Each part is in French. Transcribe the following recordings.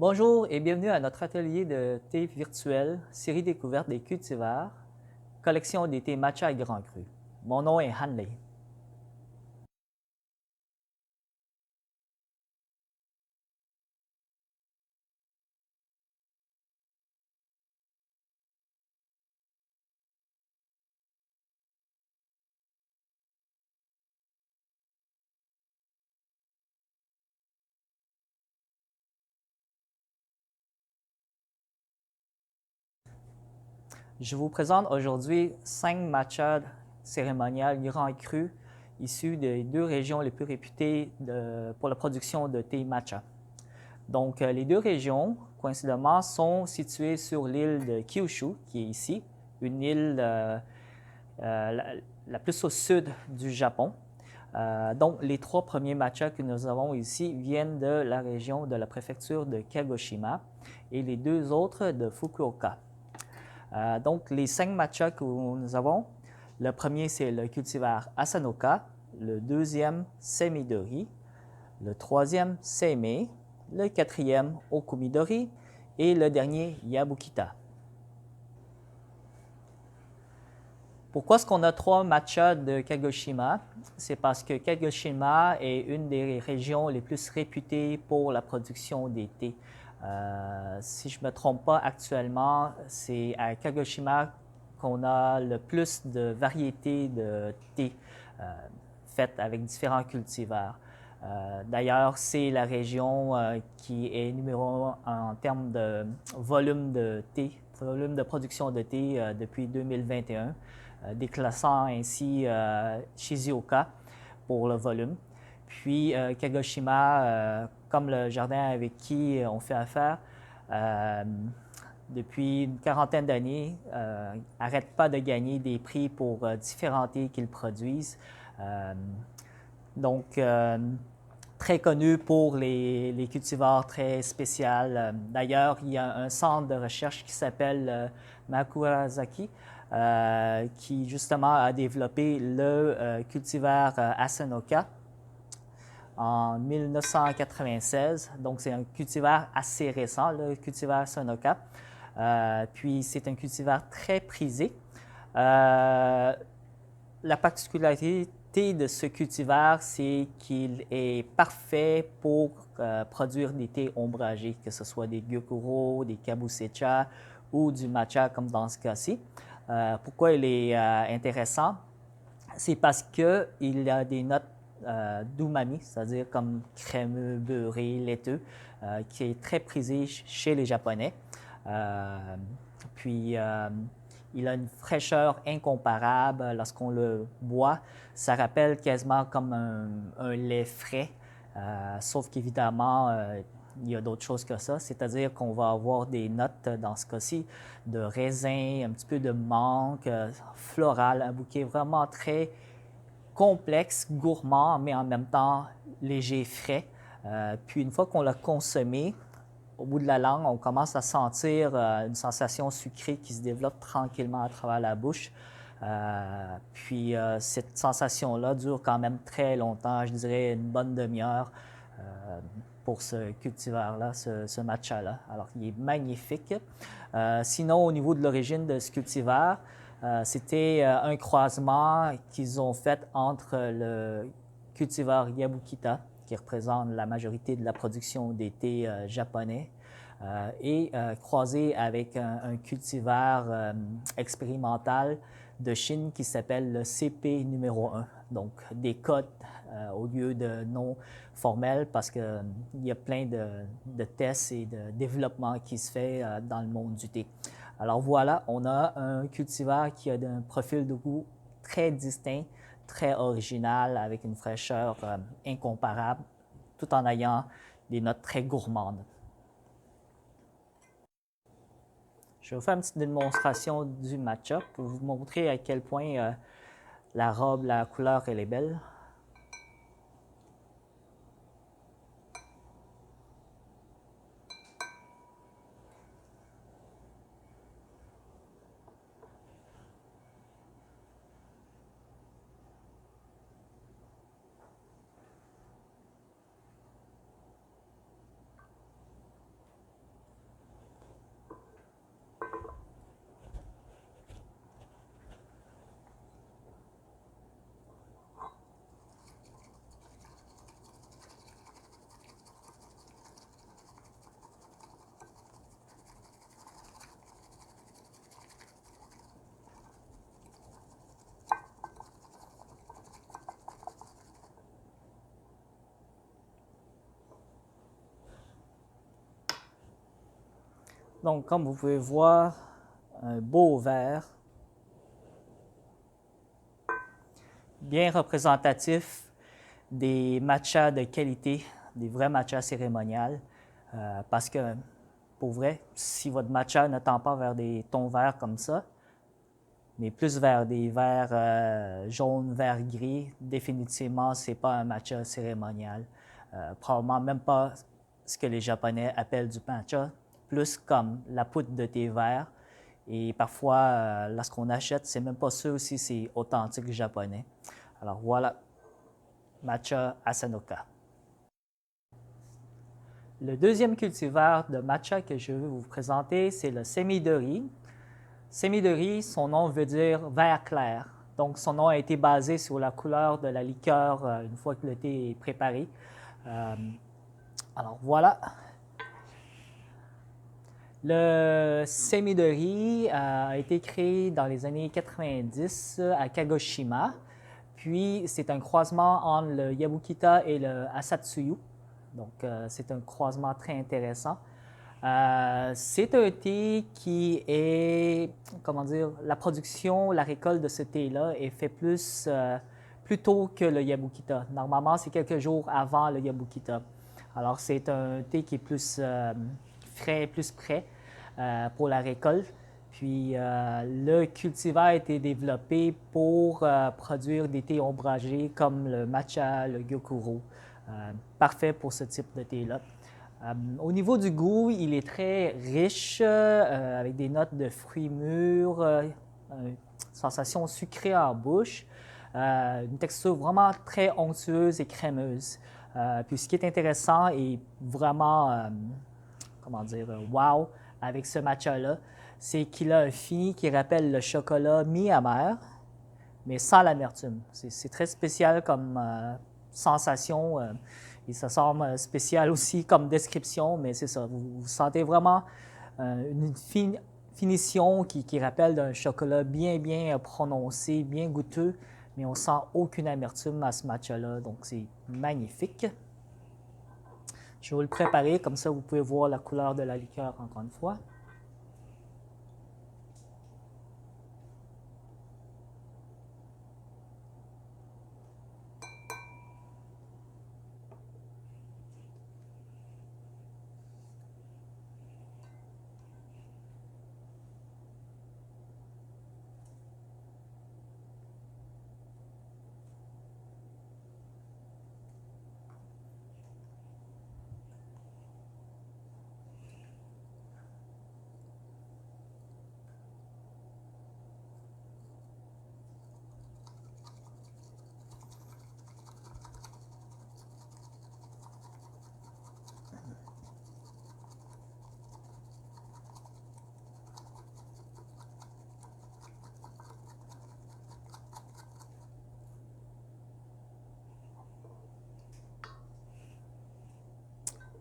Bonjour et bienvenue à notre atelier de thé virtuel, série découverte des cultivars, collection des thés matcha et grand cru. Mon nom est Hanley. Je vous présente aujourd'hui 5 matchas cérémoniales grand cru issus des deux régions les plus réputées pour la production de thé matcha. Donc, les deux régions, coïncidemment, sont situées sur l'île de Kyushu, qui est ici, une île la plus au sud du Japon. Donc, les trois premiers matchas que nous avons ici viennent de la région de la préfecture de Kagoshima et les deux autres de Fukuoka. Donc, les 5 matchas que nous avons, le premier, c'est le cultivar Asanoka, le deuxième, Semidori, le troisième, Seimei, le quatrième, Okumidori et le dernier, Yabukita. Pourquoi est-ce qu'on a 3 matchas de Kagoshima? C'est parce que Kagoshima est une des régions les plus réputées pour la production des thés. Si je ne me trompe pas, actuellement, c'est à Kagoshima qu'on a le plus de variétés de thé faites avec différents cultivars. D'ailleurs, c'est la région qui est numéro 1 en termes de volume de thé, volume de production de thé depuis 2021, déclassant ainsi Shizuoka pour le volume. Puis Kagoshima, comme le jardin avec qui on fait affaire, depuis une quarantaine d'années, n'arrête pas de gagner des prix pour différents thés qu'ils produisent. Donc, très connu pour les cultivars très spéciaux. D'ailleurs, il y a un centre de recherche qui s'appelle Makurazaki, qui justement a développé le cultivar Asanoka en 1996. Donc, c'est un cultivar assez récent, le cultivar Asanoka. Puis, c'est un cultivar très prisé. La particularité de ce cultivar, c'est qu'il est parfait pour produire des thés ombragés, que ce soit des gyokuro, des kabusecha ou du matcha, comme dans ce cas-ci. Pourquoi il est intéressant? C'est parce qu'il a des notes d'umami, c'est-à-dire comme crémeux, beurré, laiteux, qui est très prisé chez les Japonais. Puis, il a une fraîcheur incomparable. Lorsqu'on le boit, ça rappelle quasiment comme un lait frais, sauf qu'évidemment, il y a d'autres choses que ça, c'est-à-dire qu'on va avoir des notes, dans ce cas-ci, de raisin, un petit peu de menthe, floral, un bouquet vraiment très complexe, gourmand, mais en même temps léger, frais. Puis une fois qu'on l'a consommé, au bout de la langue, on commence à sentir une sensation sucrée qui se développe tranquillement à travers la bouche. Puis cette sensation-là dure quand même très longtemps, je dirais une bonne demi-heure pour ce cultivar-là, ce matcha-là. Alors, il est magnifique. Sinon, au niveau de l'origine de ce cultivar, c'était un croisement qu'ils ont fait entre le cultivar Yabukita, qui représente la majorité de la production des thés japonais, et croisé avec un cultivar expérimental de Chine qui s'appelle le CP numéro 1. Donc, des codes au lieu de noms formels parce qu'il y a plein de tests et de développement qui se fait dans le monde du thé. Alors voilà, on a un cultivar qui a un profil de goût très distinct, très original, avec une fraîcheur incomparable, tout en ayant des notes très gourmandes. Je vais vous faire une petite démonstration du matcha pour vous montrer à quel point la robe, la couleur, elle est belle. Donc, comme vous pouvez voir, un beau verre, bien représentatif des matchas de qualité, des vrais matchas cérémoniales. Parce que, pour vrai, si votre matcha ne tend pas vers des tons verts comme ça, mais plus vers des verts jaunes, verts gris, définitivement, ce n'est pas un matcha cérémonial. Probablement même pas ce que les Japonais appellent du matcha, plus comme la poudre de thé vert. Et parfois, lorsqu'on achète, c'est même pas sûr si c'est authentique japonais. Alors voilà, matcha Asanoka. Le deuxième cultivar de matcha que je veux vous présenter, c'est le Semidori. Semidori, son nom veut dire vert clair. Donc, son nom a été basé sur la couleur de la liqueur une fois que le thé est préparé. Alors voilà. Le Semidori a été créé dans les années 90 à Kagoshima. Puis, c'est un croisement entre le Yabukita et le Asatsuyu. Donc, c'est un croisement très intéressant. C'est un thé qui est, comment dire, la production, la récolte de ce thé-là est fait plus tôt que le Yabukita. Normalement, c'est quelques jours avant le Yabukita. Alors, c'est un thé qui est plus frais, plus prêt pour la récolte. Puis, le cultivar a été développé pour produire des thés ombragés comme le matcha, le gyokuro. Parfait pour ce type de thé-là. Au niveau du goût, il est très riche avec des notes de fruits mûrs, une sensation sucrée en bouche, une texture vraiment très onctueuse et crémeuse. Puis ce qui est intéressant et vraiment, comment dire, wow avec ce matcha-là, c'est qu'il a un fini qui rappelle le chocolat mi-amer, mais sans l'amertume. C'est très spécial comme sensation. Et ça semble spécial aussi comme description, mais c'est ça. Vous sentez vraiment une finition qui rappelle d'un chocolat bien prononcé, bien goûteux, mais on sent aucune amertume à ce matcha-là, donc c'est magnifique. Je vais vous le préparer, comme ça vous pouvez voir la couleur de la liqueur encore une fois.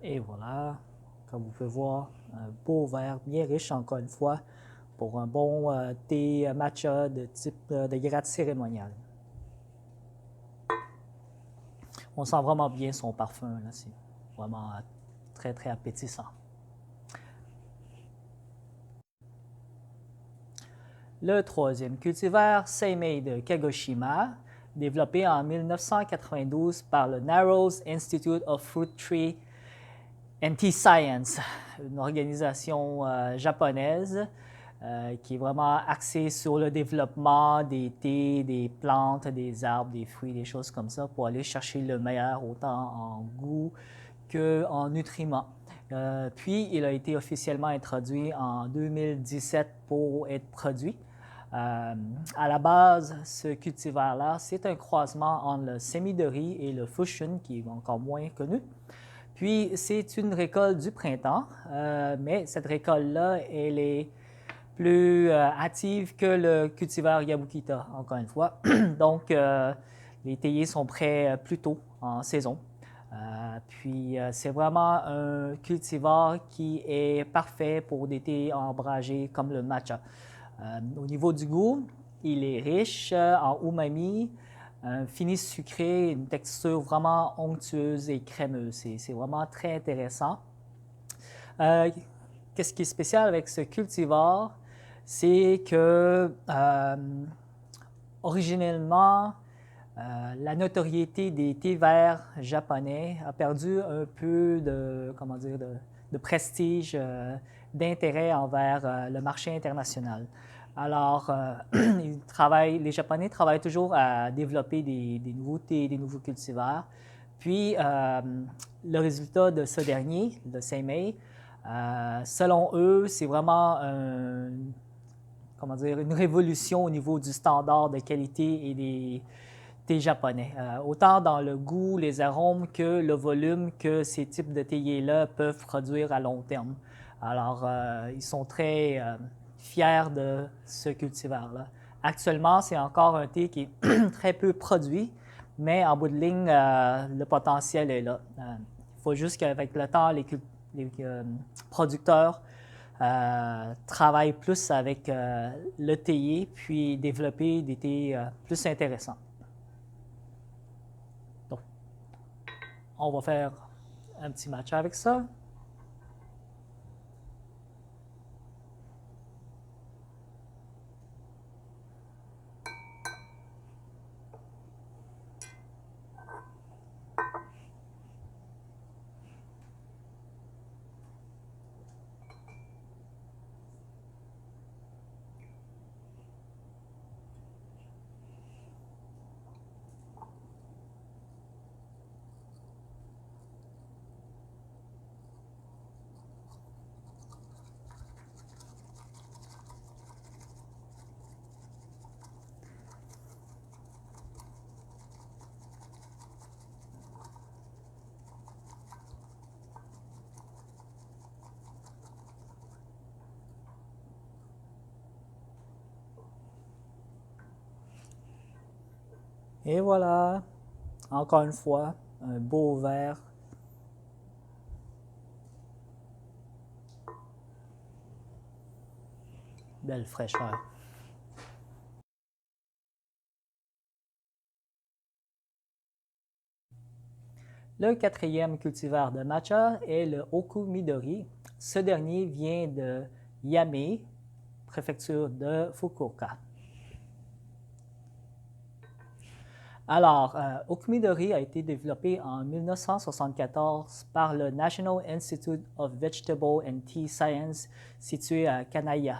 Et voilà, comme vous pouvez voir, un beau verre bien riche encore une fois pour un bon thé matcha de type de grade cérémonial. On sent vraiment bien son parfum, là, c'est vraiment très appétissant. Le troisième cultivar, Seimei de Kagoshima, développé en 1992 par le Narrows Institute of Fruit Tree and Tea Science, une organisation japonaise qui est vraiment axée sur le développement des thés, des plantes, des arbres, des fruits, des choses comme ça, pour aller chercher le meilleur autant en goût qu'en nutriments. Puis, il a été officiellement introduit en 2017 pour être produit. À la base, ce cultivar-là, c'est un croisement entre le Semidori et le Fushun, qui est encore moins connu. Puis, c'est une récolte du printemps, mais cette récolte-là, elle est plus hâtive que le cultivar Yabukita, encore une fois. Donc, les théiers sont prêts plus tôt en saison. Puis, c'est vraiment un cultivar qui est parfait pour des thés ombragés comme le matcha. Au niveau du goût, il est riche en umami, un fini sucré, une texture vraiment onctueuse et crémeuse. C'est vraiment très intéressant. qu'est-ce qui est spécial avec ce cultivar, c'est que originellement, la notoriété des thés verts japonais a perdu un peu de, comment dire, de prestige, d'intérêt envers le marché international. Alors, les Japonais travaillent toujours à développer des nouveaux thés, des nouveaux cultivars. Puis, le résultat de ce dernier, le Seimei, selon eux, c'est vraiment comment dire, une révolution au niveau du standard de qualité et des thés japonais. Autant dans le goût, les arômes que le volume que ces types de théiers-là peuvent produire à long terme. Alors, ils sont très fiers de ce cultivar-là. Actuellement, c'est encore un thé qui est très peu produit, mais en bout de ligne, le potentiel est là. Il faut juste qu'avec le temps, les producteurs travaillent plus avec le théier, puis développer des thés plus intéressants. Donc, on va faire un petit match avec ça. Et voilà, encore une fois, un beau verre. Belle fraîcheur. Le quatrième cultivar de matcha est le Okumidori. Ce dernier vient de Yame, préfecture de Fukuoka. Alors, Okumidori a été développé en 1974 par le National Institute of Vegetable and Tea Science situé à Kanaya,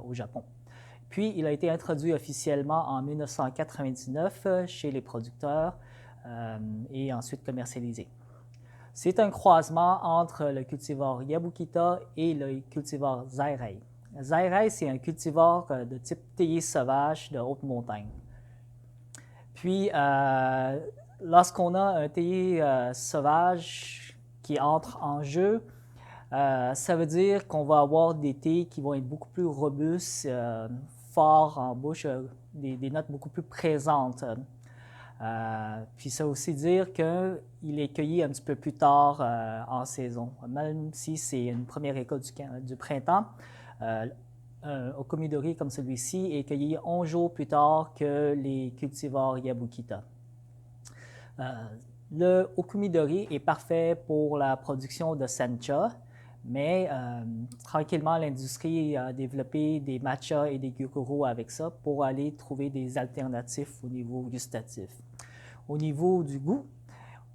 au Japon. Puis, il a été introduit officiellement en 1999 chez les producteurs et ensuite commercialisé. C'est un croisement entre le cultivar Yabukita et le cultivar Zairei. Zairei, c'est un cultivar de type théier sauvage de haute montagne. Puis, lorsqu'on a un théier sauvage qui entre en jeu, ça veut dire qu'on va avoir des thés qui vont être beaucoup plus robustes, forts en bouche, des notes beaucoup plus présentes. Puis ça veut aussi dire qu'il est cueilli un petit peu plus tard en saison. Même si c'est une première récolte du printemps, un Okumidori comme celui-ci est cueilli 11 jours plus tard que les cultivars Yabukita. Le Okumidori est parfait pour la production de sencha, mais tranquillement, l'industrie a développé des matchas et des gyokuro avec ça pour aller trouver des alternatives au niveau gustatif. Au niveau du goût,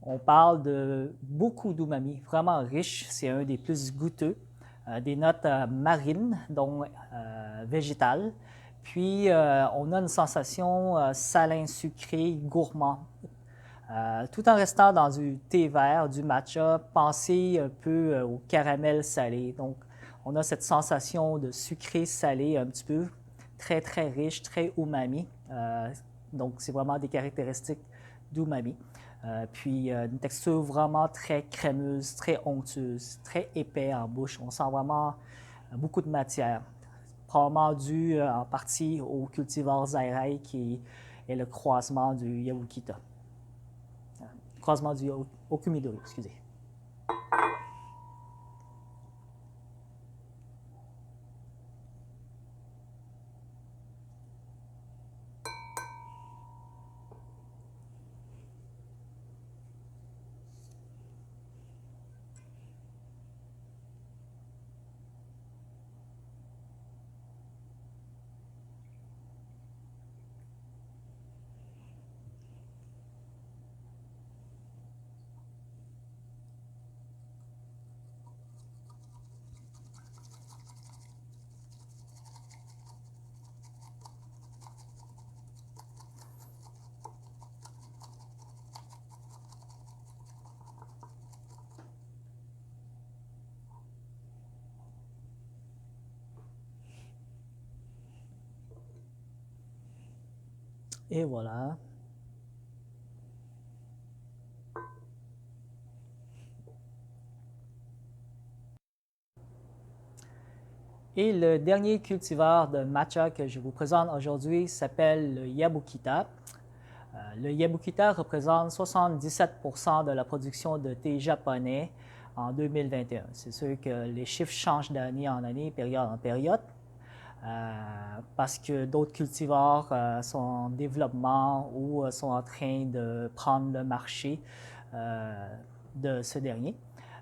on parle de beaucoup d'umami, vraiment riche, c'est un des plus goûteux, des notes marines, donc végétales. Puis, on a une sensation salin, sucré, gourmand. Tout en restant dans du thé vert, du matcha, pensez un peu au caramel salé. Donc, on a cette sensation de sucré-salé un petit peu, très, très riche, très umami. Donc, c'est vraiment des caractéristiques d'umami. Puis, une texture vraiment très crémeuse, très onctueuse, très épais en bouche. On sent vraiment beaucoup de matière. Probablement dû en partie au cultivar Zairei qui est le croisement du Yabukita. Croisement du Okumidori, excusez. Et voilà. Et le dernier cultivar de matcha que je vous présente aujourd'hui s'appelle le Yabukita. Le Yabukita représente 77% de la production de thé japonais en 2021. C'est sûr que les chiffres changent d'année en année, période en période, parce que d'autres cultivars sont en développement ou sont en train de prendre le marché de ce dernier.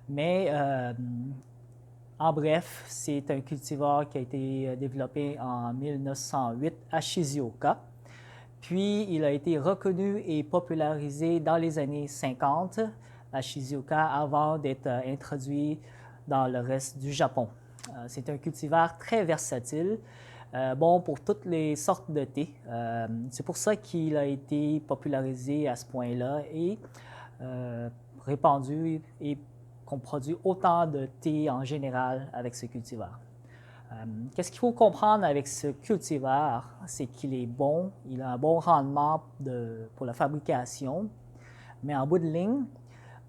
Mais en bref, c'est un cultivar qui a été développé en 1908 à Shizuoka. Puis, il a été reconnu et popularisé dans les années 50 à Shizuoka avant d'être introduit dans le reste du Japon. C'est un cultivar très versatile, bon pour toutes les sortes de thé. C'est pour ça qu'il a été popularisé à ce point-là et répandu et qu'on produit autant de thé en général avec ce cultivar. Qu'est-ce qu'il faut comprendre avec ce cultivar? C'est qu'il est bon, il a un bon rendement pour la fabrication, mais en bout de ligne,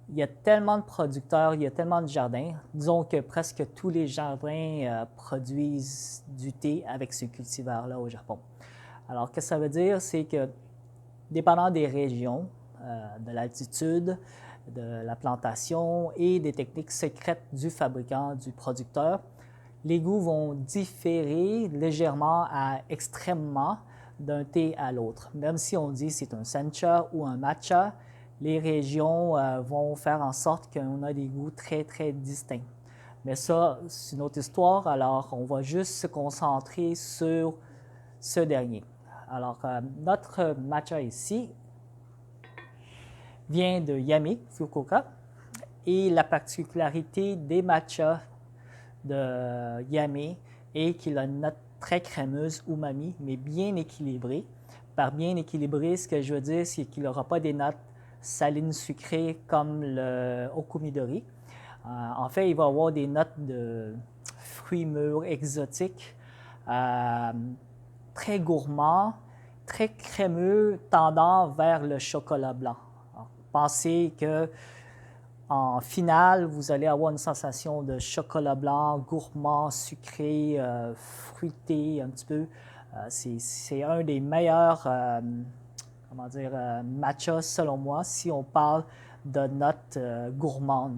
il y a tellement de producteurs, il y a tellement de jardins. Disons que presque tous les jardins produisent du thé avec ce cultivar-là au Japon. Alors, qu'est-ce que ça veut dire? C'est que, dépendant des régions, de l'altitude, de la plantation et des techniques secrètes du fabricant, du producteur, les goûts vont différer légèrement à extrêmement d'un thé à l'autre. Même si on dit c'est un sencha ou un matcha, les régions vont faire en sorte qu'on a des goûts très, très distincts. Mais ça, c'est une autre histoire, alors on va juste se concentrer sur ce dernier. Alors, notre matcha ici vient de Yame, Fukuoka, et la particularité des matchas de Yame est qu'il a une note très crémeuse, umami, mais bien équilibrée. Par bien équilibré, ce que je veux dire, c'est qu'il n'aura pas des notes salines sucrées comme le Okumidori. En fait, il va avoir des notes de fruits mûrs exotiques, très gourmands, très crémeux, tendant vers le chocolat blanc. Alors, pensez que en finale, vous allez avoir une sensation de chocolat blanc, gourmand, sucré, fruité un petit peu. C'est un des meilleurs matchas selon moi si on parle de notes gourmandes.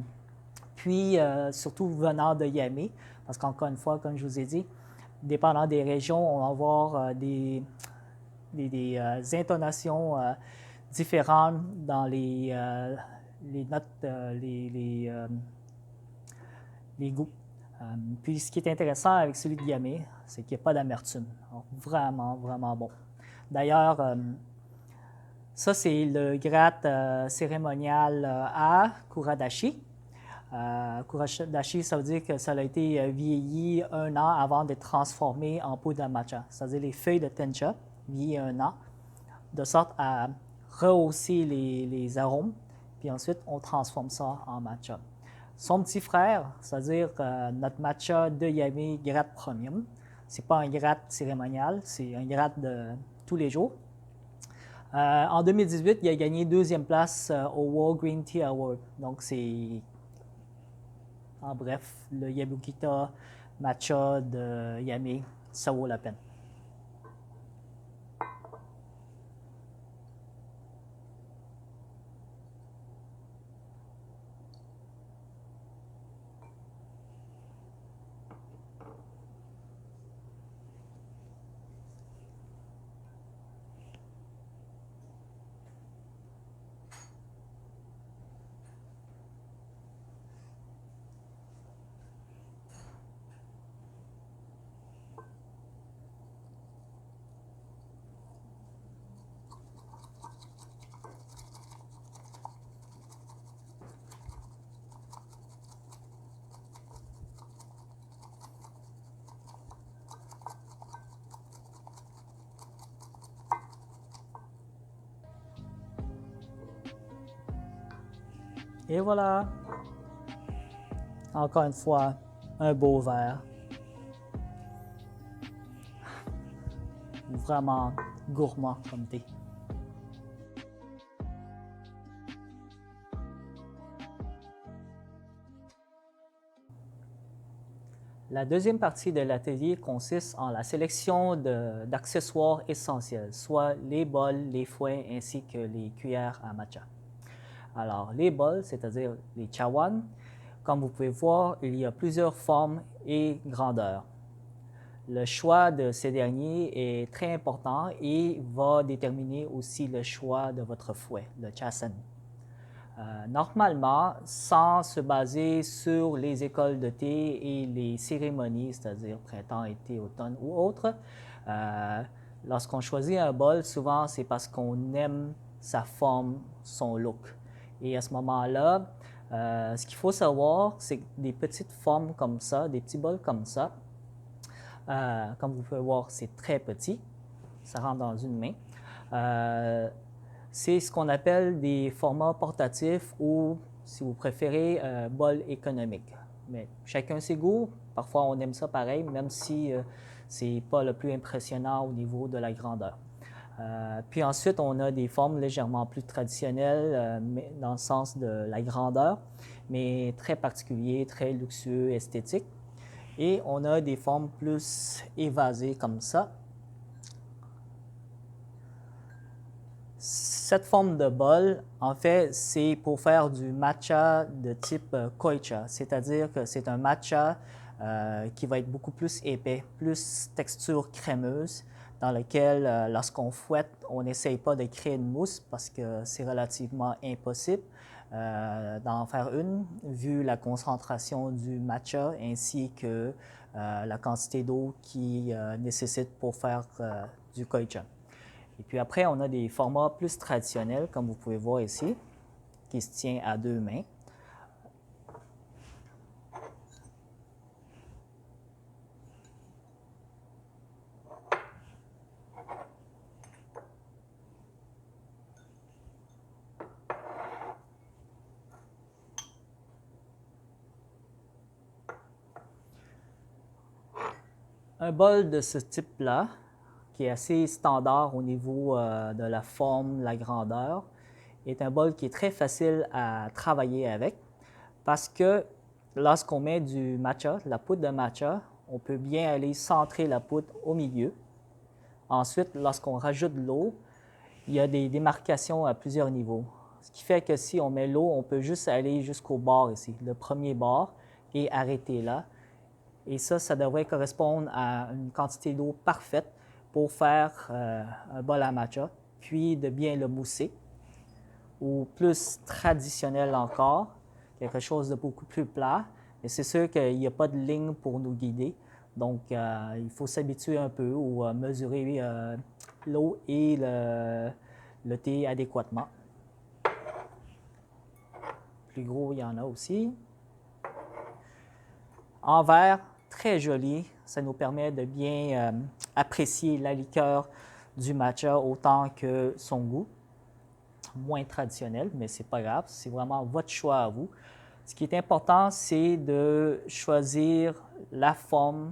Puis, surtout venant de Yame, parce qu'encore une fois, comme je vous ai dit, dépendant des régions, on va avoir des intonations différentes dans les notes, les goûts. Puis ce qui est intéressant avec celui de Yame, c'est qu'il n'y a pas d'amertume. Vraiment, vraiment bon. D'ailleurs, ça c'est le grade cérémonial A, Kuradashi. Kuradashi, ça veut dire que ça a été vieilli 1 an avant d'être transformé en poudre de matcha. C'est-à-dire les feuilles de tencha vieillies 1 an, de sorte à rehausser les arômes, puis ensuite on transforme ça en matcha. Son petit frère, c'est-à-dire notre matcha de Yame grade premium, c'est pas un grade cérémonial, c'est un grade de tous les jours. En 2018, il a gagné 2e place au World Green Tea Award. Donc c'est, en bref, le Yabukita matcha de Yame, ça vaut la peine. Et voilà, encore une fois, un beau verre. Vraiment gourmand comme thé. La deuxième partie de l'atelier consiste en la sélection d'accessoires essentiels, soit les bols, les fouets ainsi que les cuillères à matcha. Alors, les bols, c'est-à-dire les chawan, comme vous pouvez voir, il y a plusieurs formes et grandeurs. Le choix de ces derniers est très important et va déterminer aussi le choix de votre fouet, le chasen. Normalement, sans se baser sur les écoles de thé et les cérémonies, c'est-à-dire printemps, été, automne ou autres, lorsqu'on choisit un bol, souvent c'est parce qu'on aime sa forme, son look. Et à ce moment-là, ce qu'il faut savoir, c'est que des petites formes comme ça, des petits bols comme ça, comme vous pouvez voir, c'est très petit, ça rentre dans une main. C'est ce qu'on appelle des formats portatifs ou, si vous préférez, bol économique. Mais chacun ses goûts. Parfois, on aime ça pareil, même si ce n'est pas le plus impressionnant au niveau de la grandeur. Puis ensuite, on a des formes légèrement plus traditionnelles dans le sens de la grandeur, mais très particuliers, très luxueux, esthétiques. Et on a des formes plus évasées comme ça. Cette forme de bol, en fait, c'est pour faire du matcha de type koicha, c'est-à-dire que c'est un matcha qui va être beaucoup plus épais, plus texture crémeuse, dans lequel, lorsqu'on fouette, on n'essaye pas de créer une mousse parce que c'est relativement impossible d'en faire une, vu la concentration du matcha ainsi que la quantité d'eau qui nécessite pour faire du koicha. Et puis après, on a des formats plus traditionnels, comme vous pouvez voir ici, qui se tient à deux mains. Un bol de ce type-là, qui est assez standard au niveau de la forme, la grandeur, est un bol qui est très facile à travailler avec parce que lorsqu'on met du matcha, la poudre de matcha, on peut bien aller centrer la poudre au milieu. Ensuite, lorsqu'on rajoute de l'eau, il y a des démarcations à plusieurs niveaux. Ce qui fait que si on met l'eau, on peut juste aller jusqu'au bord ici, le premier bord, et arrêter là. Et ça devrait correspondre à une quantité d'eau parfaite pour faire un bol à matcha, puis de bien le mousser. Ou plus traditionnel encore, quelque chose de beaucoup plus plat. Mais c'est sûr qu'il n'y a pas de ligne pour nous guider. Donc, il faut s'habituer un peu ou mesurer l'eau et le thé adéquatement. Plus gros, il y en a aussi. En verre, très joli. Ça nous permet de bien apprécier la liqueur du matcha autant que son goût. Moins traditionnel, mais c'est pas grave. C'est vraiment votre choix à vous. Ce qui est important, c'est de choisir la forme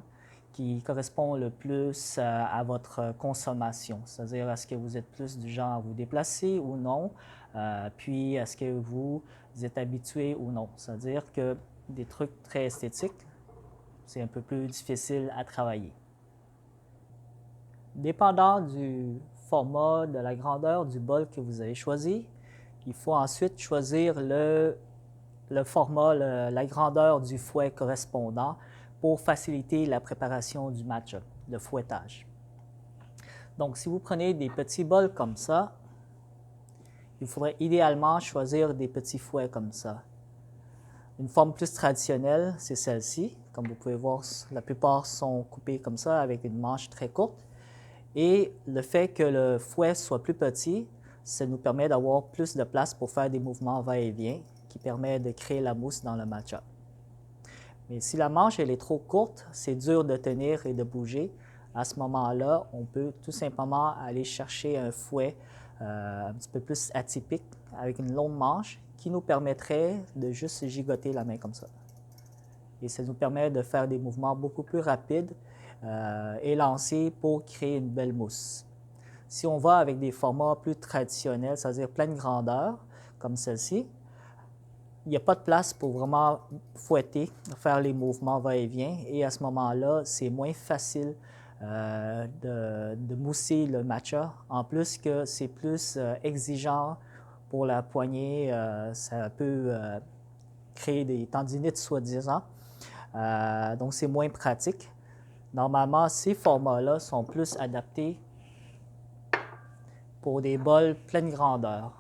qui correspond le plus à votre consommation. C'est-à-dire, est-ce que vous êtes plus du genre à vous déplacer ou non? Puis, est-ce que vous êtes habitué ou non? C'est-à-dire que des trucs très esthétiques, c'est un peu plus difficile à travailler. Dépendant du format, de la grandeur du bol que vous avez choisi, il faut ensuite choisir le format, la grandeur du fouet correspondant pour faciliter la préparation du matcha, le fouettage. Donc, si vous prenez des petits bols comme ça, il faudrait idéalement choisir des petits fouets comme ça. Une forme plus traditionnelle, c'est celle-ci. Comme vous pouvez voir, la plupart sont coupés comme ça avec une manche très courte. Et le fait que le fouet soit plus petit, ça nous permet d'avoir plus de place pour faire des mouvements va-et-vient qui permet de créer la mousse dans le matcha. Mais si la manche elle est trop courte, c'est dur de tenir et de bouger. À ce moment-là, on peut tout simplement aller chercher un fouet un petit peu plus atypique avec une longue manche qui nous permettrait de juste gigoter la main comme ça. Et ça nous permet de faire des mouvements beaucoup plus rapides et lancés pour créer une belle mousse. Si on va avec des formats plus traditionnels, c'est-à-dire pleine grandeur, comme celle-ci, il n'y a pas de place pour vraiment fouetter, faire les mouvements va-et-vient. Et à ce moment-là, c'est moins facile de mousser le matcha. En plus que c'est plus exigeant pour la poignée, ça peut créer des tendinites soi-disant. Donc, c'est moins pratique. Normalement, ces formats-là sont plus adaptés pour des bols pleine grandeur.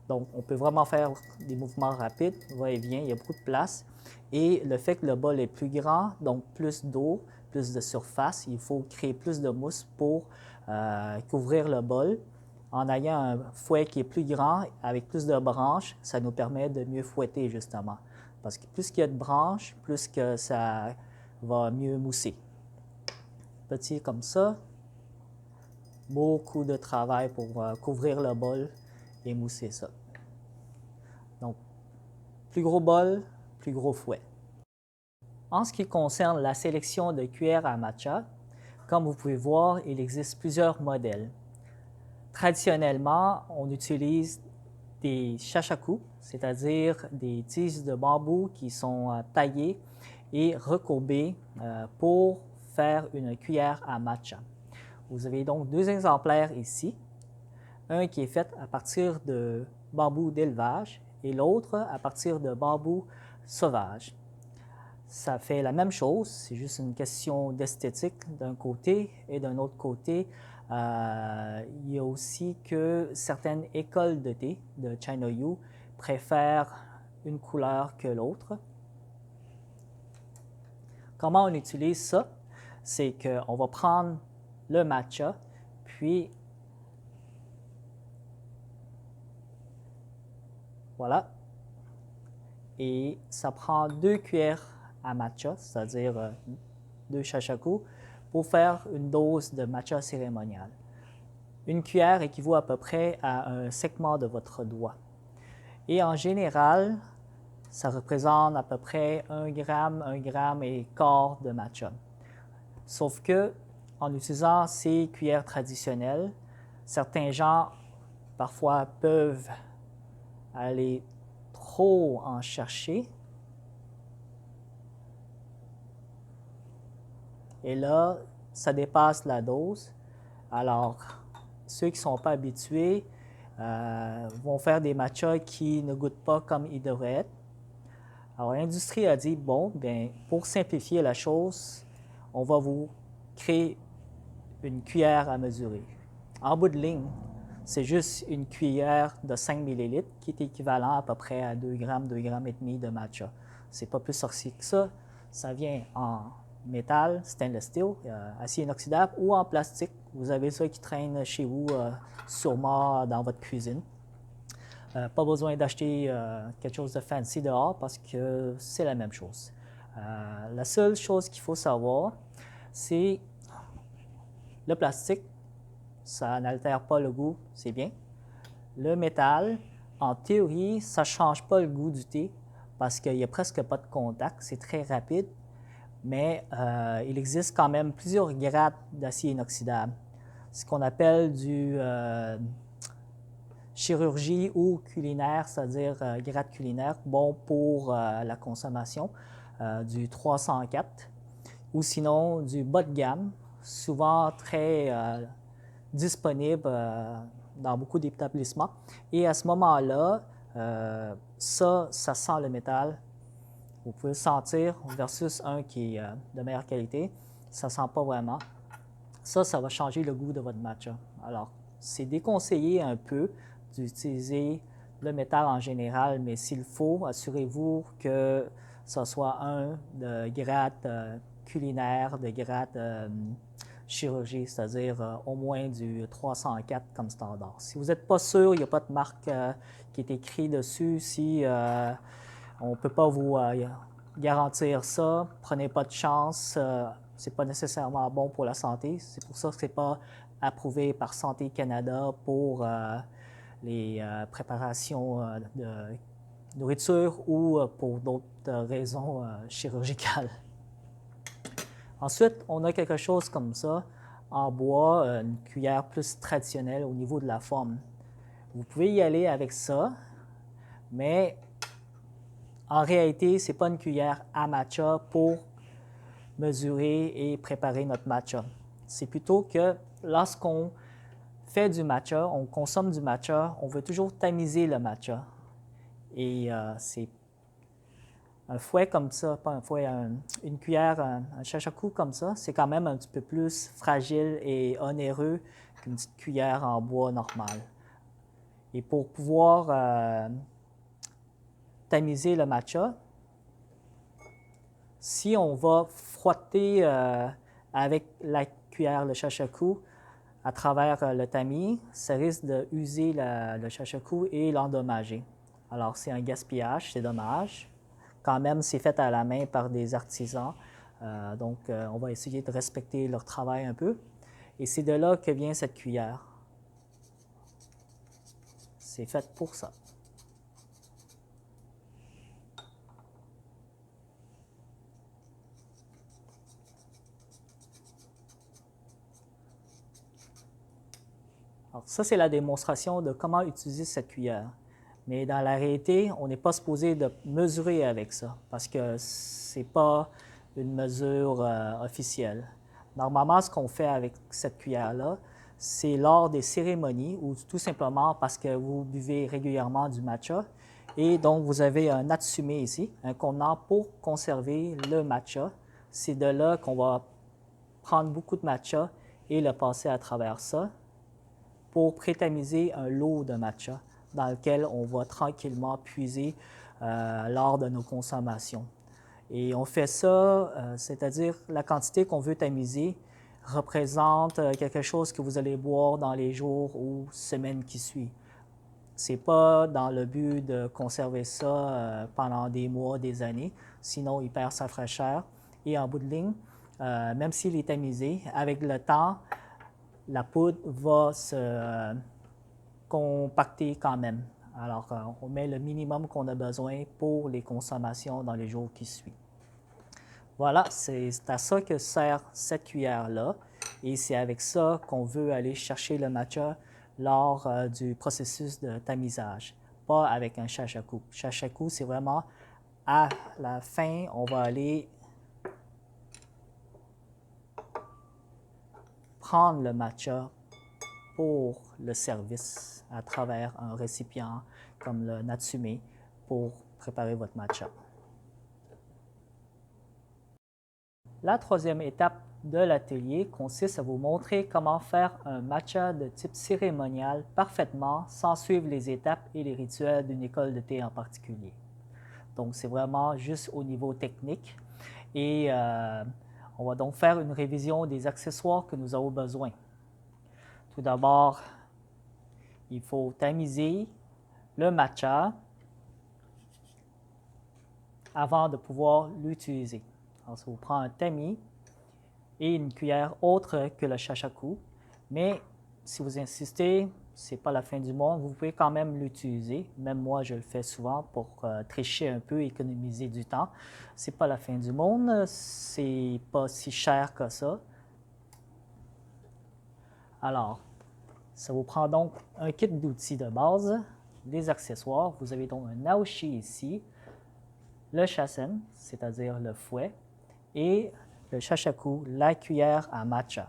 Donc, on peut vraiment faire des mouvements rapides, va-et-vient, il y a beaucoup de place. Et le fait que le bol est plus grand, donc plus d'eau, plus de surface, il faut créer plus de mousse pour couvrir le bol. En ayant un fouet qui est plus grand, avec plus de branches, ça nous permet de mieux fouetter justement. Parce que plus qu'il y a de branches, plus que ça va mieux mousser. Petit comme ça, beaucoup de travail pour couvrir le bol et mousser ça. Donc, plus gros bol, plus gros fouet. En ce qui concerne la sélection de cuillères à matcha, comme vous pouvez voir, il existe plusieurs modèles. Traditionnellement, on utilise des shashaku, c'est-à-dire des tiges de bambou qui sont taillées et recourbées pour faire une cuillère à matcha. Vous avez donc deux exemplaires ici, un qui est fait à partir de bambou d'élevage et l'autre à partir de bambou sauvage. Ça fait la même chose, c'est juste une question d'esthétique d'un côté et d'un autre côté, il y a aussi que certaines écoles de thé de Chinoyu préfèrent une couleur que l'autre. Comment on utilise ça? C'est qu'on va prendre le matcha, puis voilà, et ça prend 2 cuillères à matcha, c'est-à-dire 2 shashaku, pour faire une dose de matcha cérémonial. Une cuillère équivaut à peu près à un segment de votre doigt. Et en général, ça représente à peu près 1 gramme et quart de matcha. Sauf que, en utilisant ces cuillères traditionnelles, certains gens parfois peuvent aller trop en chercher. Et là, ça dépasse la dose. Alors, ceux qui ne sont pas habitués vont faire des matchas qui ne goûtent pas comme ils devraient être. Alors, l'industrie a dit, bon, bien, pour simplifier la chose, on va vous créer une cuillère à mesurer. En bout de ligne, c'est juste une cuillère de 5 ml qui est équivalent à peu près à 2 grammes et demi de matcha. C'est pas plus sorcier que ça. Ça vient en métal, stainless steel, acier inoxydable ou en plastique. Vous avez ça qui traîne chez vous, sûrement dans votre cuisine. Pas besoin d'acheter quelque chose de fancy dehors parce que c'est la même chose. La seule chose qu'il faut savoir, c'est le plastique, ça n'altère pas le goût, c'est bien. Le métal, en théorie, ça ne change pas le goût du thé parce qu'il n'y a presque pas de contact, c'est très rapide, mais il existe quand même plusieurs grades d'acier inoxydable. Ce qu'on appelle du chirurgie ou culinaire, c'est-à-dire grade culinaire, bon pour la consommation, du 304, ou sinon du bas de gamme, souvent très disponible dans beaucoup d'établissements. Et à ce moment-là, ça sent le métal. Vous pouvez le sentir versus un qui est de meilleure qualité. Ça ne sent pas vraiment. Ça va changer le goût de votre matcha. Alors, c'est déconseillé un peu d'utiliser le métal en général, mais s'il faut, assurez-vous que ce soit un de grade culinaire, de grade chirurgie, c'est-à-dire au moins du 304 comme standard. Si vous n'êtes pas sûr, il n'y a pas de marque qui est écrite dessus. Si on ne peut pas vous garantir ça, prenez pas de chance. Ce n'est pas nécessairement bon pour la santé. C'est pour ça que ce n'est pas approuvé par Santé Canada pour les préparations de nourriture ou pour d'autres raisons chirurgicales. Ensuite, on a quelque chose comme ça, en bois, une cuillère plus traditionnelle au niveau de la forme. Vous pouvez y aller avec ça, Mais en réalité, ce n'est pas une cuillère à matcha pour mesurer et préparer notre matcha. C'est plutôt que lorsqu'on fait du matcha, on consomme du matcha, on veut toujours tamiser le matcha. Et c'est un fouet comme ça, pas un fouet, une cuillère, un shashaku comme ça, c'est quand même un petit peu plus fragile et onéreux qu'une petite cuillère en bois normale. Et pour pouvoir tamiser le matcha, si on va frotter avec la cuillère, le shashaku, à travers le tamis, ça risque d'user le shashaku et l'endommager. Alors, c'est un gaspillage, c'est dommage. Quand même, c'est fait à la main par des artisans. Donc, on va essayer de respecter leur travail un peu. Et c'est de là que vient cette cuillère. C'est fait pour ça. Alors, ça, c'est la démonstration de comment utiliser cette cuillère. Mais dans la réalité, on n'est pas supposé de mesurer avec ça parce que ce n'est pas une mesure officielle. Normalement, ce qu'on fait avec cette cuillère-là, c'est lors des cérémonies ou tout simplement parce que vous buvez régulièrement du matcha et donc vous avez un natsume ici, un contenant pour conserver le matcha. C'est de là qu'on va prendre beaucoup de matcha et le passer à travers ça pour prétamiser un lot de matcha dans lequel on va tranquillement puiser lors de nos consommations. Et on fait ça, c'est-à-dire la quantité qu'on veut tamiser représente quelque chose que vous allez boire dans les jours ou semaines qui suivent. Ce n'est pas dans le but de conserver ça pendant des mois, des années, sinon il perd sa fraîcheur. Et en bout de ligne, même s'il est tamisé, avec le temps, la poudre va se compacter quand même. Alors, on met le minimum qu'on a besoin pour les consommations dans les jours qui suivent. Voilà, c'est à ça que sert cette cuillère-là. Et c'est avec ça qu'on veut aller chercher le matcha lors du processus de tamisage, pas avec un shashaku. Shashaku, c'est vraiment à la fin, on va aller prendre le matcha pour le service à travers un récipient comme le natsume pour préparer votre matcha. La troisième étape de l'atelier consiste à vous montrer comment faire un matcha de type cérémonial parfaitement sans suivre les étapes et les rituels d'une école de thé en particulier. Donc, c'est vraiment juste au niveau technique. Et on va donc faire une révision des accessoires que nous avons besoin. Tout d'abord, il faut tamiser le matcha avant de pouvoir l'utiliser. Alors, ça vous prend un tamis et une cuillère autre que le shashaku. Mais si vous insistez, ce n'est pas la fin du monde, vous pouvez quand même l'utiliser. Même moi, je le fais souvent pour tricher un peu, économiser du temps. Ce n'est pas la fin du monde, c'est pas si cher que ça. Alors, ça vous prend donc un kit d'outils de base, des accessoires. Vous avez donc un naoshi ici, le shasen, c'est-à-dire le fouet, et le shashaku, la cuillère à matcha,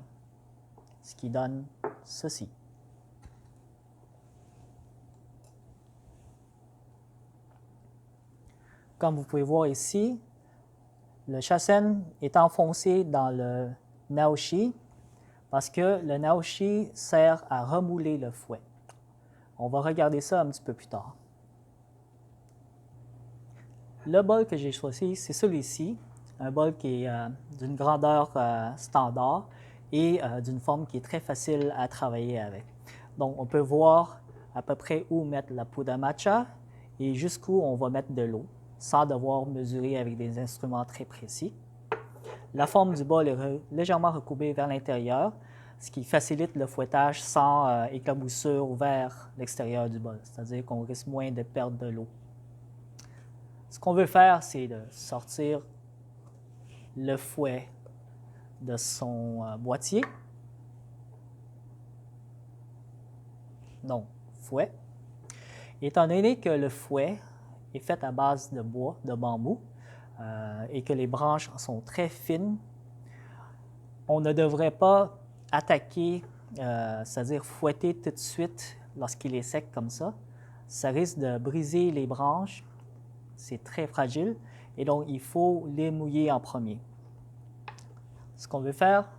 ce qui donne ceci. Comme vous pouvez voir ici, le shasen est enfoncé dans le naoshi parce que le naoshi sert à remouler le fouet. On va regarder ça un petit peu plus tard. Le bol que j'ai choisi, c'est celui-ci, un bol qui est d'une grandeur standard et d'une forme qui est très facile à travailler avec. Donc, on peut voir à peu près où mettre la poudre à matcha et jusqu'où on va mettre de l'eau, sans devoir mesurer avec des instruments très précis. La forme du bol est légèrement recourbée vers l'intérieur, ce qui facilite le fouettage sans éclaboussure vers l'extérieur du bol, c'est-à-dire qu'on risque moins de perdre de l'eau. Ce qu'on veut faire, c'est de sortir le fouet de son boîtier. Donc, fouet. Étant donné que le fouet est fait à base de bois, de bambou, et que les branches sont très fines, on ne devrait pas attaquer, c'est-à-dire fouetter tout de suite lorsqu'il est sec comme ça. Ça risque de briser les branches, c'est très fragile, et donc il faut les mouiller en premier. Ce qu'on veut faire,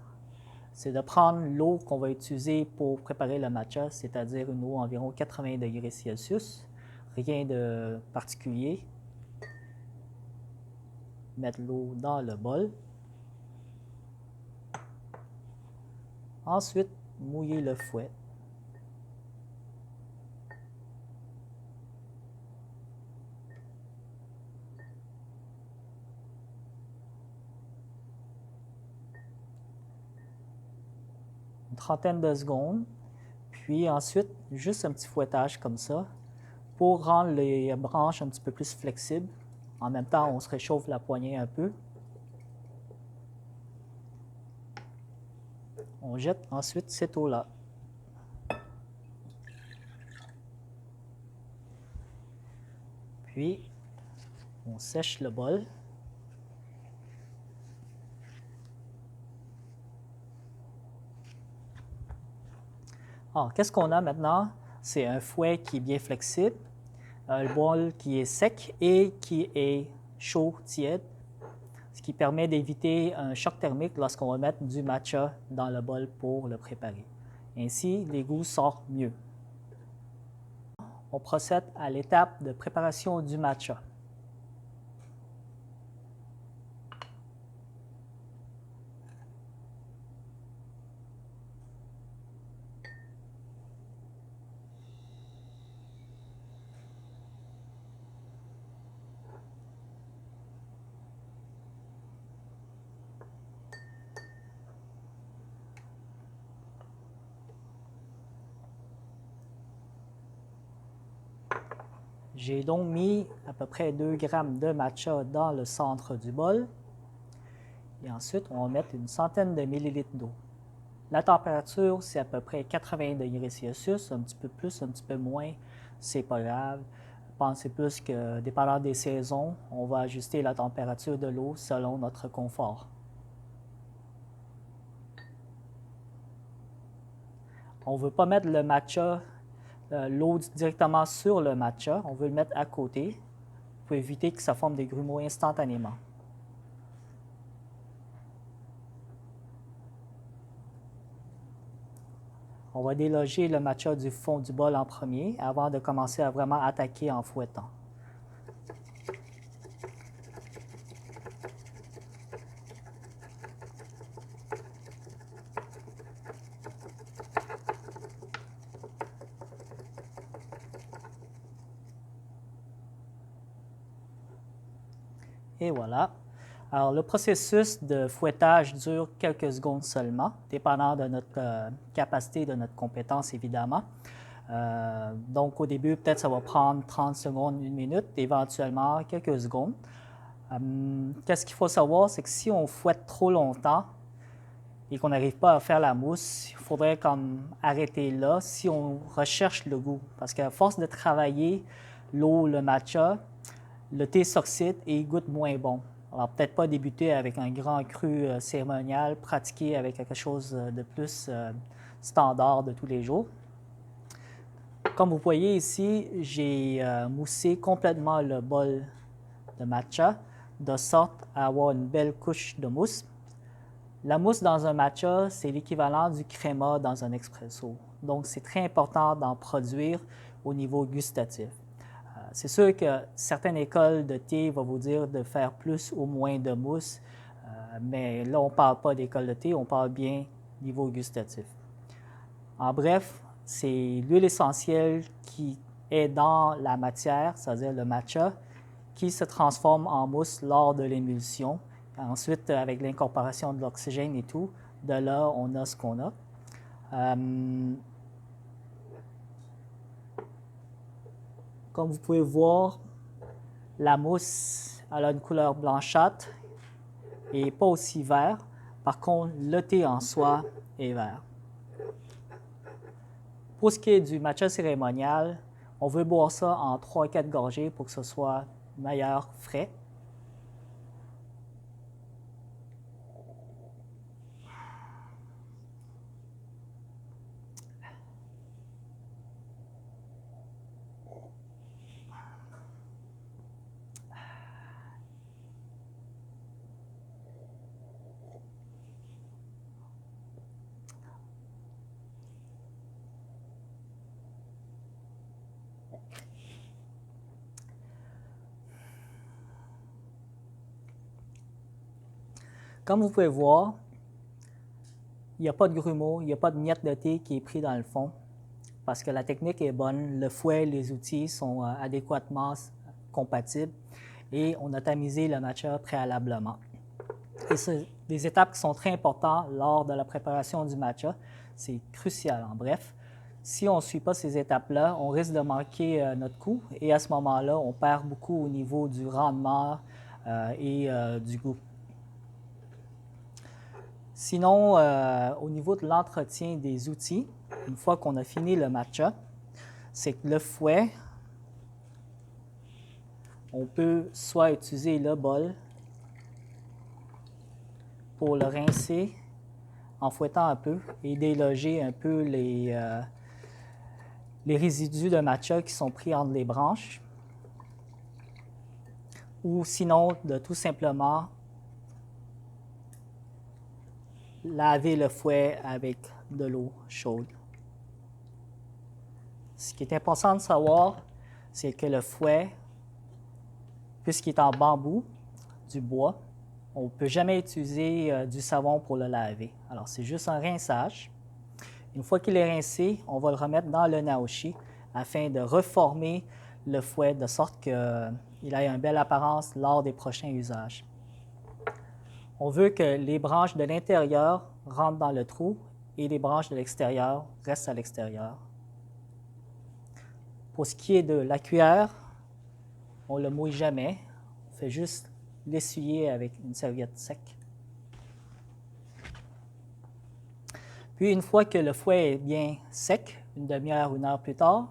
c'est de prendre l'eau qu'on va utiliser pour préparer le matcha, c'est-à-dire une eau environ 80 degrés Celsius, rien de particulier. Mettre l'eau dans le bol. Ensuite, mouiller le fouet. Une trentaine de secondes. Puis ensuite, juste un petit fouettage comme ça pour rendre les branches un petit peu plus flexibles. En même temps, on se réchauffe la poignée un peu. On jette ensuite cette eau-là. Puis, on sèche le bol. Alors, qu'est-ce qu'on a maintenant? C'est un fouet qui est bien flexible, un bol qui est sec et qui est chaud, tiède, ce qui permet d'éviter un choc thermique lorsqu'on va mettre du matcha dans le bol pour le préparer. Ainsi, les goûts sortent mieux. On procède à l'étape de préparation du matcha. J'ai donc mis à peu près 2 grammes de matcha dans le centre du bol. Et ensuite, on va mettre une centaine de millilitres d'eau. La température, c'est à peu près 80 degrés Celsius, un petit peu plus, un petit peu moins, c'est pas grave. Pensez plus que, dépendant des saisons, on va ajuster la température de l'eau selon notre confort. On ne veut pas mettre le matcha, l'eau directement sur le matcha, on veut le mettre à côté pour éviter que ça forme des grumeaux instantanément. On va déloger le matcha du fond du bol en premier avant de commencer à vraiment attaquer en fouettant. Et voilà. Alors, le processus de fouettage dure quelques secondes seulement, dépendant de notre capacité, de notre compétence, évidemment. Donc, au début, peut-être ça va prendre 30 secondes, 1 minute, éventuellement quelques secondes. Qu'est-ce qu'il faut savoir, c'est que si on fouette trop longtemps et qu'on n'arrive pas à faire la mousse, il faudrait comme arrêter là si on recherche le goût. Parce qu'à force de travailler l'eau, le matcha, le thé s'oxyde et il goûte moins bon. Alors, peut-être pas débuter avec un grand cru cérémonial, pratiquer avec quelque chose de plus standard de tous les jours. Comme vous voyez ici, j'ai moussé complètement le bol de matcha, de sorte à avoir une belle couche de mousse. La mousse dans un matcha, c'est l'équivalent du créma dans un expresso. Donc, c'est très important d'en produire au niveau gustatif. C'est sûr que certaines écoles de thé vont vous dire de faire plus ou moins de mousse, mais là, on ne parle pas d'école de thé, on parle bien niveau gustatif. En bref, c'est l'huile essentielle qui est dans la matière, c'est-à-dire le matcha, qui se transforme en mousse lors de l'émulsion. Ensuite, avec l'incorporation de l'oxygène et tout, de là, on a ce qu'on a. Comme vous pouvez voir, la mousse elle a une couleur blanchâtre et pas aussi vert. Par contre, le thé en soi est vert. Pour ce qui est du matcha cérémonial, On veut boire ça en 3-4 gorgées pour que ce soit meilleur frais. Comme vous pouvez voir, il n'y a pas de grumeaux, il n'y a pas de miettes de thé qui est pris dans le fond parce que la technique est bonne, le fouet, les outils sont adéquatement compatibles et on a tamisé le matcha préalablement. Et c'est des étapes qui sont très importantes lors de la préparation du matcha. C'est crucial, en bref. Si on ne suit pas ces étapes-là, on risque de manquer notre coup et à ce moment-là, on perd beaucoup au niveau du rendement et du goût. Sinon, au niveau de l'entretien des outils, une fois qu'on a fini le matcha, c'est que le fouet, on peut soit utiliser le bol pour le rincer en fouettant un peu et déloger un peu les résidus de matcha qui sont pris entre les branches, ou sinon de tout simplement laver le fouet avec de l'eau chaude. Ce qui est important de savoir, c'est que le fouet, puisqu'il est en bambou, du bois, on ne peut jamais utiliser du savon pour le laver. Alors, c'est juste un rinçage. Une fois qu'il est rincé, on va le remettre dans le naoshi afin de reformer le fouet de sorte qu'il ait une belle apparence lors des prochains usages. On veut que les branches de l'intérieur rentrent dans le trou et les branches de l'extérieur restent à l'extérieur. Pour ce qui est de la cuillère, on ne le mouille jamais. On fait juste l'essuyer avec une serviette sec. Puis, une fois que le fouet est bien sec, une demi-heure, 1 heure plus tard,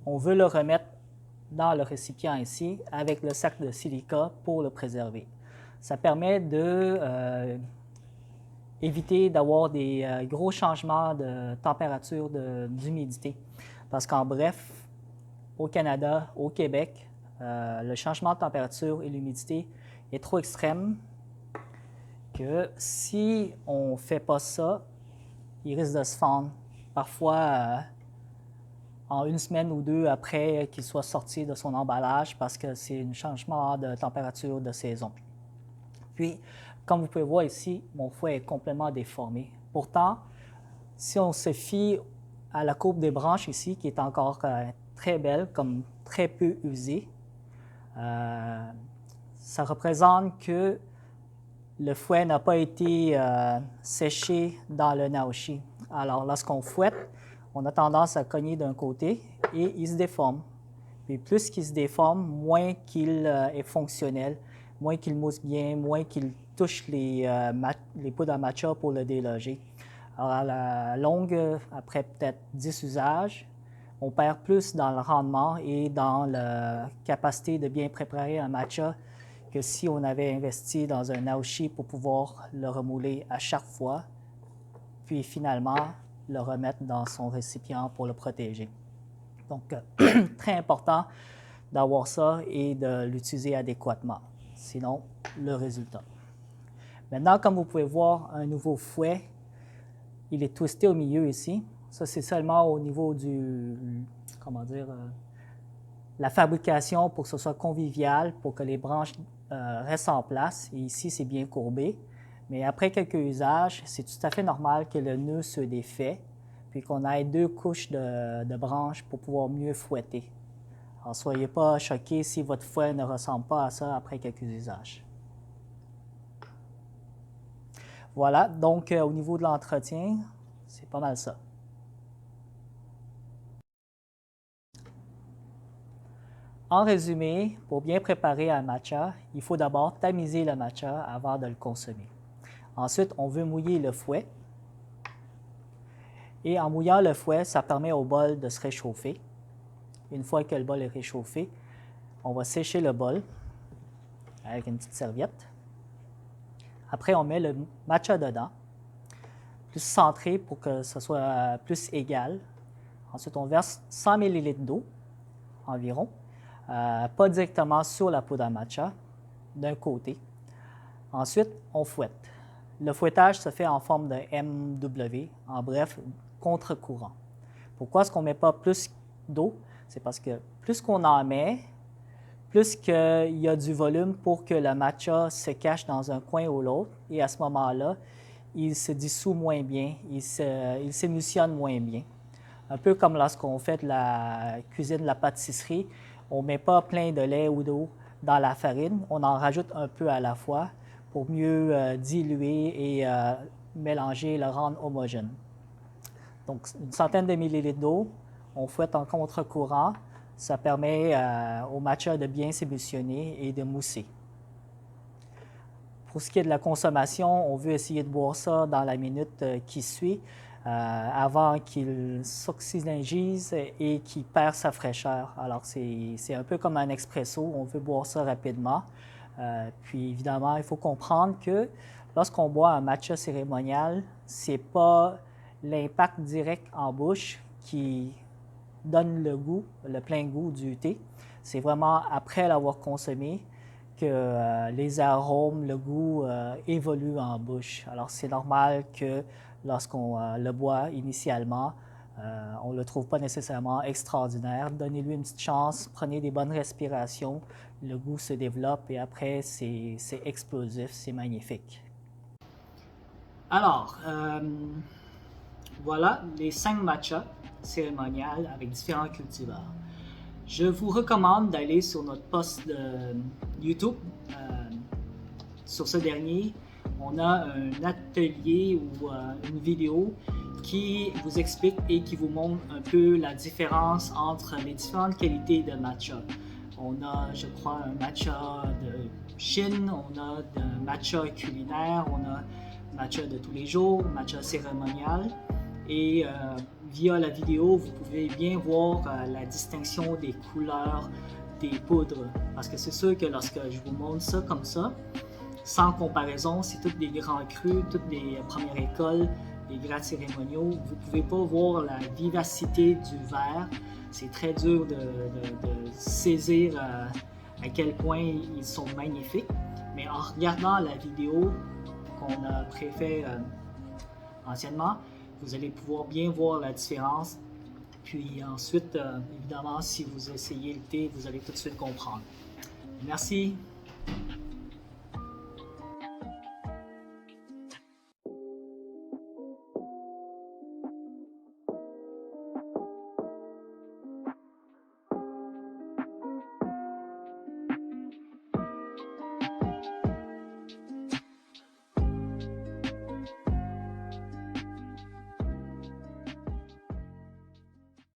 on veut le remettre dans le récipient ici avec le sac de silica pour le préserver. Ça permet de éviter d'avoir des gros changements de température, d'humidité. Parce qu'en bref, au Canada, au Québec, le changement de température et l'humidité est trop extrême que si on ne fait pas ça, il risque de se fendre. Parfois, en 1 semaine ou 2 après qu'il soit sorti de son emballage parce que c'est un changement de température de saison. Puis, comme vous pouvez voir ici, mon fouet est complètement déformé. Pourtant, si on se fie à la courbe des branches ici, qui est encore très belle, comme très peu usée, ça représente que le fouet n'a pas été séché dans le naoshi. Alors, lorsqu'on fouette, on a tendance à cogner d'un côté et il se déforme. Puis plus qu'il se déforme, moins qu'il est fonctionnel, moins qu'il mousse bien, moins qu'il touche les poudres à matcha pour le déloger. Alors, à la longue, après peut-être 10 usages, on perd plus dans le rendement et dans la capacité de bien préparer un matcha que si on avait investi dans un naoshi pour pouvoir le remouler à chaque fois, puis finalement le remettre dans son récipient pour le protéger. Donc, très important d'avoir ça et de l'utiliser adéquatement. Sinon, le résultat. Maintenant, comme vous pouvez voir, un nouveau fouet, il est twisté au milieu ici. Ça, c'est seulement au niveau la fabrication pour que ce soit convivial, pour que les branches restent en place. Et ici, c'est bien courbé. Mais après quelques usages, c'est tout à fait normal que le nœud se défait, puis qu'on ait 2 couches de branches pour pouvoir mieux fouetter. Alors, soyez pas choqués si votre fouet ne ressemble pas à ça après quelques usages. Voilà, donc au niveau de l'entretien, c'est pas mal ça. En résumé, pour bien préparer un matcha, il faut d'abord tamiser le matcha avant de le consommer. Ensuite, on veut mouiller le fouet. Et en mouillant le fouet, ça permet au bol de se réchauffer. Une fois que le bol est réchauffé, on va sécher le bol avec une petite serviette. Après, on met le matcha dedans, plus centré pour que ce soit plus égal. Ensuite, on verse 100 ml d'eau environ, pas directement sur la poudre à matcha, d'un côté. Ensuite, on fouette. Le fouettage se fait en forme de MW, en bref, contre-courant. Pourquoi est-ce qu'on ne met pas plus d'eau? C'est parce que plus qu'on en met, plus qu'il y a du volume pour que le matcha se cache dans un coin ou l'autre. Et à ce moment-là, il se dissout moins bien, il s'émulsionne moins bien. Un peu comme lorsqu'on fait de la cuisine de la pâtisserie, on ne met pas plein de lait ou d'eau dans la farine, on en rajoute un peu à la fois pour mieux diluer et mélanger, le rendre homogène. Donc, une centaine de millilitres d'eau, on fouette en contre-courant. Ça permet au matcha de bien s'émulsionner et de mousser. Pour ce qui est de la consommation, on veut essayer de boire ça dans la minute qui suit, avant qu'il s'oxygénise et qu'il perd sa fraîcheur. Alors, c'est un peu comme un expresso, on veut boire ça rapidement. Puis, évidemment, il faut comprendre que lorsqu'on boit un matcha cérémonial, ce n'est pas l'impact direct en bouche qui donne le goût, le plein goût du thé. C'est vraiment après l'avoir consommé que les arômes, le goût évoluent en bouche. Alors, c'est normal que lorsqu'on le boit initialement, on ne le trouve pas nécessairement extraordinaire. Donnez-lui une petite chance, prenez des bonnes respirations, le goût se développe et après, c'est explosif, c'est magnifique. Alors, voilà les 5 matchas cérémoniales avec différents cultivars. Je vous recommande d'aller sur notre post de YouTube. Sur ce dernier, on a un atelier ou une vidéo qui vous explique et qui vous montre un peu la différence entre les différentes qualités de matcha. On a, je crois, un matcha de Chine, on a un matcha culinaire, on a un matcha de tous les jours, un matcha cérémonial. Et via la vidéo, vous pouvez bien voir la distinction des couleurs des poudres. Parce que c'est sûr que lorsque je vous montre ça comme ça, sans comparaison, c'est toutes des grands crus, toutes des premières écoles, des grades cérémoniaux. Vous ne pouvez pas voir la vivacité du verre. C'est très dur de saisir à quel point ils sont magnifiques. Mais en regardant la vidéo qu'on a préfait anciennement, vous allez pouvoir bien voir la différence. Puis ensuite, évidemment, si vous essayez le thé, vous allez tout de suite comprendre. Merci.